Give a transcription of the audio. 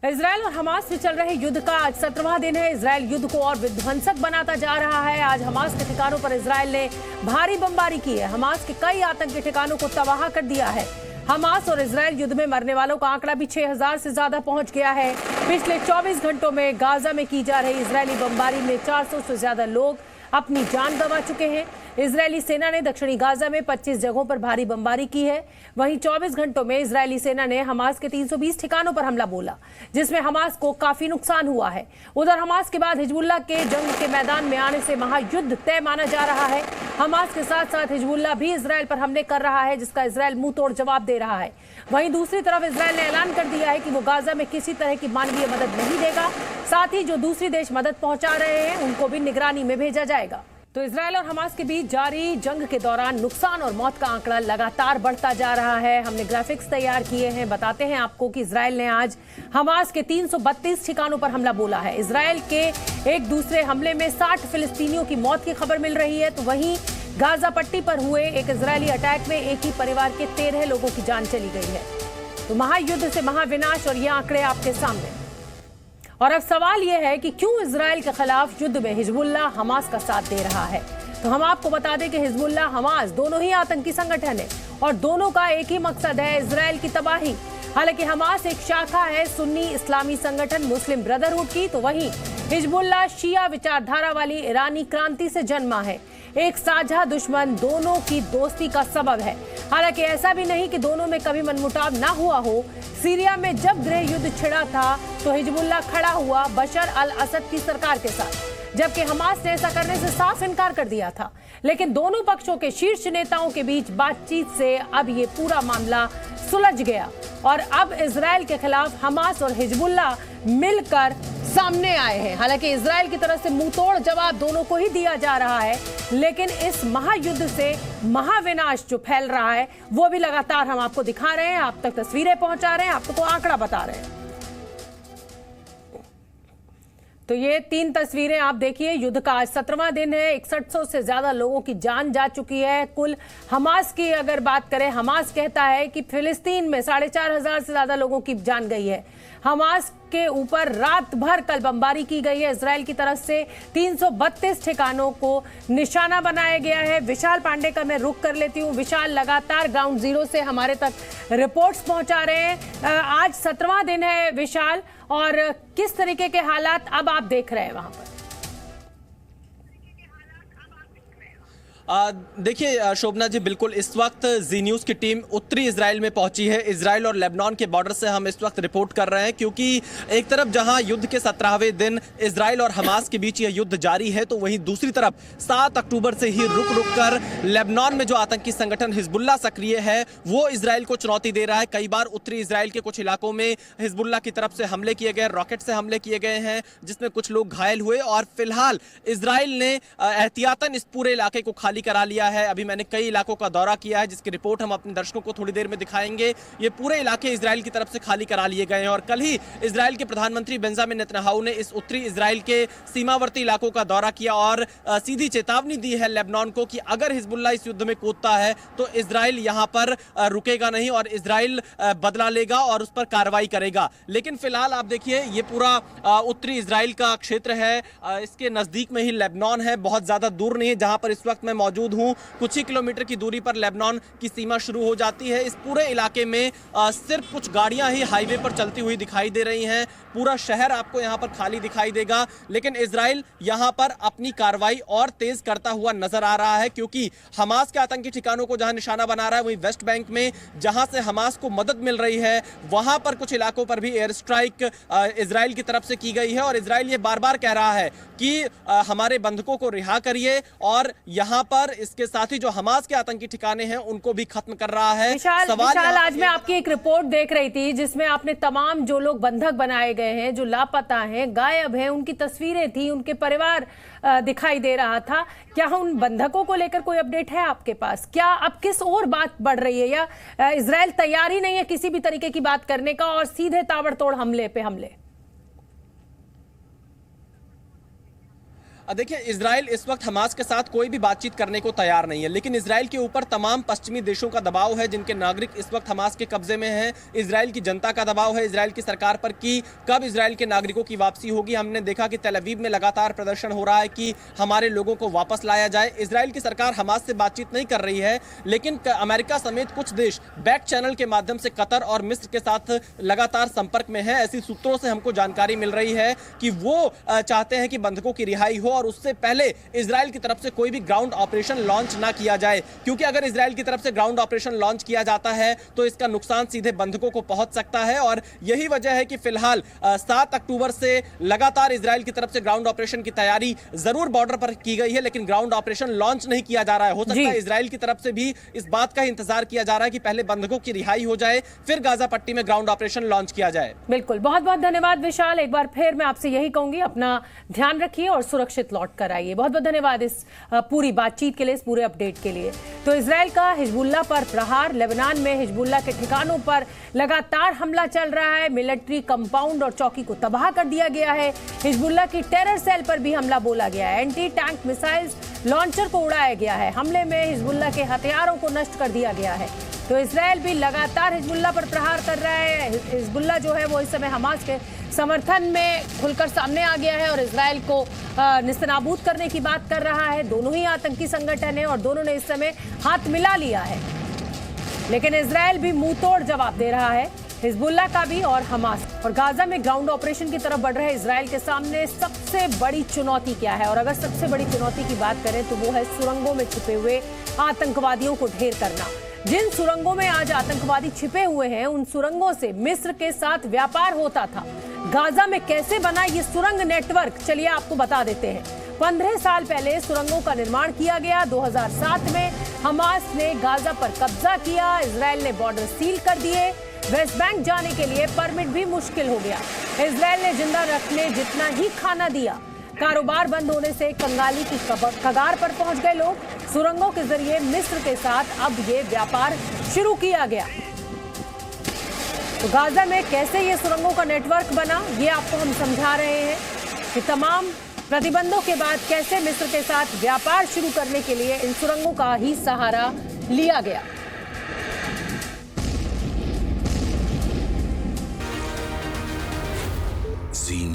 Israel और Hamas में चल रहे युद्ध का आज 17वां दिन है। इजरायल युद्ध को और विध्वंसक बनाता जा रहा है। आज हमास के ठिकानों पर इजरायल ने भारी बमबारी की है। हमास के कई आतंकी ठिकानों को तबाह कर दिया है। हमास और इजरायल युद्ध में मरने वालों का आंकड़ा भी 6000 से ज्यादा पहुंच गया है। पिछले 24 घंटों में गाजा में की जा रही इजरायली बमबारी में 400 से ज्यादा लोग अपनी जान गंवा चुके हैं। इजरायली सेना ने दक्षिणी गाजा में 25 जगहों पर भारी बमबारी की है। वहीं 24 घंटों में इजरायली सेना ने हमास के 320 ठिकानों पर हमला बोला, जिसमें हमास को काफी नुकसान हुआ है। उधर हमास के बाद हिजबुल्लाह के जंग के मैदान में आने से महायुद्ध तय माना जा रहा है। हमास के साथ साथ हिजबुल्लाह भी इजरायल पर हमले कर रहा है, जिसका इजरायल मुंह तोड़ जवाब दे रहा है। वहीं दूसरी तरफ इजरायल ने ऐलान कर दिया है कि वो गाजा में किसी तरह की मानवीय मदद नहीं देगा। साथ ही जो दूसरी देश मदद पहुंचा रहे हैं उनको भी निगरानी में भेजा जाएगा। तो इजरायल और हमास के बीच जारी जंग के दौरान नुकसान और मौत का आंकड़ा लगातार बढ़ता जा रहा है। हमने ग्राफिक्स तैयार किए हैं, बताते हैं आपको कि इजरायल ने आज हमास के 332 ठिकानों पर हमला बोला है। इजरायल के एक दूसरे हमले में 60 फिलिस्तीनियों की मौत की खबर मिल रही है। तो वहीं गाजा पट्टी पर हुए एक इजरायली अटैक में एक ही परिवार के 13 लोगों की जान चली गई है। तो महायुद्ध से महाविनाश और ये आंकड़े आपके सामने। और अब सवाल यह है कि क्यों इजरायल के खिलाफ युद्ध में हिजबुल्लाह हमास का साथ दे रहा है। तो हम आपको बता दें कि हिजबुल्लाह हमास दोनों ही आतंकी संगठन है और दोनों का एक ही मकसद है, इजरायल की तबाही। हालांकि हमास एक शाखा है सुन्नी इस्लामी संगठन मुस्लिम ब्रदरहुड की, तो वहीं हिजबुल्लाह शिया विचारधारा वाली ईरानी क्रांति से जन्मा है। एक साझा दुश्मन दोनों की दोस्ती का सबब है। हालांकि ऐसा भी नहीं कि दोनों में कभी मनमुटाव ना हुआ हो। सीरिया में जब गृह युद्ध छिड़ा था तो हिजबुल्लाह खड़ा हुआ बशर अल असद की सरकार के साथ, जबकि हमास ने ऐसा करने से साफ इनकार कर दिया था। लेकिन दोनों पक्षों के शीर्ष नेताओं के बीच बातचीत से अब ये पूरा मामला सुलझ गया और अब इजरायल के खिलाफ हमास और हिजबुल्लाह मिलकर सामने आए हैं। हालांकि इजरायल की तरफ से मुंहतोड़ जवाब दोनों को ही दिया जा रहा है, लेकिन इस महायुद्ध से महाविनाश जो फैल रहा है वो भी लगातार हम आपको दिखा रहे हैं, आप तक तस्वीरें पहुंचा रहे हैं, आपको आंकड़ा बता रहे हैं। तो ये 3 तस्वीरें आप देखिए। युद्ध का आज 17वां दिन है। 6100 से ज्यादा लोगों की जान जा चुकी है। कुल हमास की अगर बात करें, हमास कहता है कि फिलिस्तीन में 4500 से ज्यादा लोगों की जान गई है। हमास के ऊपर रात भर कल बमबारी की गई है। इजरायल की तरफ से 332 ठिकानों को निशाना बनाया गया है। विशाल पांडे का मैं रुख कर लेती हूँ। विशाल, लगातार ग्राउंड जीरो से हमारे तक रिपोर्ट्स पहुंचा रहे हैं। आज 17वां दिन है विशाल, और किस तरीके के हालात अब आप देख रहे हैं वहां पर? देखिए शोभना जी, बिल्कुल इस वक्त जी न्यूज़ की टीम उत्तरी इजराइल में पहुंची है। इजराइल और लेबनान के बॉर्डर से हम इस वक्त रिपोर्ट कर रहे हैं, क्योंकि एक तरफ जहां युद्ध के 17वें दिन इजराइल और हमास के बीच यह युद्ध जारी है, तो वहीं दूसरी तरफ 7 अक्टूबर से ही रुक रुक कर लेबनान में जो आतंकी संगठन हिजबुल्लाह सक्रिय है वो इजराइल को चुनौती दे रहा है। कई बार उत्तरी इजराइल के कुछ इलाकों में हिजबुल्लाह की तरफ से हमले किए गए, रॉकेट से हमले किए गए हैं, जिसमें कुछ लोग घायल हुए। और फिलहाल इजराइल ने एहतियातन इस पूरे इलाके को खाली करा लिया है। अभी मैंने कई इलाकों का दौरा किया है, जिसकी रिपोर्ट हम अपने दर्शकों को थोड़ी देर में दिखाएंगे। ये पूरे इलाके इजराइल की तरफ से खाली करा लिए गए हैं। और कल ही इजराइल के प्रधानमंत्री बेंजामिन नेतन्याहू ने इस उत्तरी इजराइल के सीमावर्ती इलाकों का दौरा किया और सीधी चेतावनी दी है लेबनान को कि अगर हिजबुल्लाह इस युद्ध में कूदता है तो इजराइल यहां पर रुकेगा नहीं और इजराइल बदला लेगा और उस पर कार्रवाई करेगा। लेकिन फिलहाल आप देखिए, ये पूरा उत्तरी इजराइल का क्षेत्र है। इसके नजदीक में ही लेबनान है, बहुत ज्यादा दूर नहीं है जहां पर इस वक्त मैं मौजूद हूं। कुछ ही किलोमीटर की दूरी पर लेबनान की सीमा शुरू हो जाती है। इस पूरे इलाके में सिर्फ कुछ गाड़ियां ही हाईवे पर चलती हुई दिखाई दे रही हैं। पूरा शहर आपको यहां पर खाली दिखाई देगा। लेकिन इजराइल यहां पर अपनी कार्रवाई और तेज करता हुआ नजर आ रहा है, क्योंकि हमास के आतंकी ठिकानों को जहां निशाना बना रहा है, वहीं वेस्ट बैंक में जहां से हमास को मदद मिल रही है वहां पर कुछ इलाकों पर भी एयर स्ट्राइक इजराइल की तरफ से की गई है। और इजराइल ये बार बार कह रहा है कि हमारे बंधकों को रिहा करिए, और यहां पर इसके साथ ही जो हमास के आतंकी ठिकाने हैं उनको भी खत्म कर रहा है। विशाल, आज मैं आपकी एक रिपोर्ट देख रही थी जिसमें आपने तमाम जो लोग बंधक बनाए गए हैं, जो लापता हैं, गायब हैं, उनकी तस्वीरें थी, उनके परिवार दिखाई दे रहा था। क्या उन बंधकों को लेकर कोई अपडेट है आपके पास? क्या अब किस ओर बात बढ़ रही है, या इजरायल तैयार ही नहीं है किसी भी तरीके की बात करने का और सीधे ताबड़तोड़ हमले पे हमले? देखिए, इजराइल इस वक्त हमास के साथ कोई भी बातचीत करने को तैयार नहीं है, लेकिन इजराइल के ऊपर तमाम पश्चिमी देशों का दबाव है जिनके नागरिक इस वक्त हमास के कब्जे में हैं। इजराइल की जनता का दबाव है इजराइल की सरकार पर कि कब इजराइल के नागरिकों की वापसी होगी। हमने देखा कि तेल अवीव में लगातार प्रदर्शन हो रहा है कि हमारे लोगों को वापस लाया जाए। इजराइल की सरकार हमास से बातचीत नहीं कर रही है, लेकिन अमेरिका समेत कुछ देश बैक चैनल के माध्यम से कतर और मिस्र के साथ लगातार संपर्क में है। ऐसी सूत्रों से हमको जानकारी मिल रही है कि वो चाहते हैं कि बंधकों की रिहाई हो और उससे पहले इजराइल की तरफ से कोई भी ग्राउंड ऑपरेशन लॉन्च ना किया जाए, क्योंकि अगर इजराइल की तरफ से ग्राउंड ऑपरेशन लॉन्च किया जाता है तो इसका नुकसान सीधे बंधकों को पहुंच सकता है। और यही वजह है कि फिलहाल 7 अक्टूबर से लगातार इजराइल की तरफ से ग्राउंड ऑपरेशन की तैयारी जरूर बॉर्डर पर की गई है, लेकिन ग्राउंड ऑपरेशन लॉन्च नहीं किया जा रहा है। हो सकता है इजराइल की तरफ से भी इस बात का इंतजार किया जा रहा है कि पहले बंधकों की रिहाई हो जाए, फिर गाजा पट्टी में ग्राउंड ऑपरेशन लॉन्च किया जाए। बिल्कुल, बहुत बहुत धन्यवाद विशाल। एक बार फिर मैं आपसे यही कहूंगी, अपना ध्यान रखिए और सुरक्षित लौट कर आइए। बहुत बहुत धन्यवाद इस पूरी बातचीत के लिए, इस पूरे अपडेट के लिए। तो इजराइल का हिजबुल्लाह पर प्रहार, लेबनान में हिजबुल्लाह के ठिकानों पर लगातार हमला चल रहा है। मिलिट्री कंपाउंड और चौकी को तबाह कर दिया गया है। हिजबुल्लाह की टेरर सेल पर भी हमला बोला गया है। एंटी टैंक मिसाइल्स लॉन्चर को उड़ाया गया है। हमले में हिजबुल्लाह के हथियारों को नष्ट कर दिया गया है। तो इजराइल भी लगातार हिजबुल्लाह पर प्रहार कर रहा है। हिजबुल्लाह जो है वो इस समय हमास के समर्थन में खुलकर सामने आ गया है और इजराइल को निस्तनाबूद करने की बात कर रहा है। दोनों ही आतंकी संगठन है और दोनों ने इस समय हाथ मिला लिया है, लेकिन इजराइल भी मुंह तोड़ जवाब दे रहा है, हिजबुल्लाह का भी और हमास। और गाजा में ग्राउंड ऑपरेशन की तरफ बढ़ रहे इजराइल के सामने सबसे बड़ी चुनौती क्या है? और अगर सबसे बड़ी चुनौती की बात करें तो वो है सुरंगों में छिपे हुए आतंकवादियों को ढेर करना। जिन सुरंगों में आज आतंकवादी छिपे हुए हैं, उन सुरंगों से मिस्र के साथ व्यापार होता था। गाजा में कैसे बना ये सुरंग नेटवर्क, चलिए आपको बता देते हैं। 15 साल पहले सुरंगों का निर्माण किया गया। 2007 में हमास ने गाजा पर कब्जा किया। इजराइल ने बॉर्डर सील कर दिए। वेस्ट बैंक जाने के लिए परमिट भी मुश्किल हो गया। इजराइल ने जिंदा रखने जितना ही खाना दिया। कारोबार बंद होने से कंगाली की कगार पर पहुंच गए लोग। सुरंगों के जरिए मिस्र के साथ अब ये व्यापार शुरू किया गया। तो गाजा में कैसे ये सुरंगों का नेटवर्क बना, ये आपको हम समझा रहे हैं कि तमाम प्रतिबंधों के बाद कैसे मिस्र के साथ व्यापार शुरू करने के लिए इन सुरंगों का ही सहारा लिया गया। जी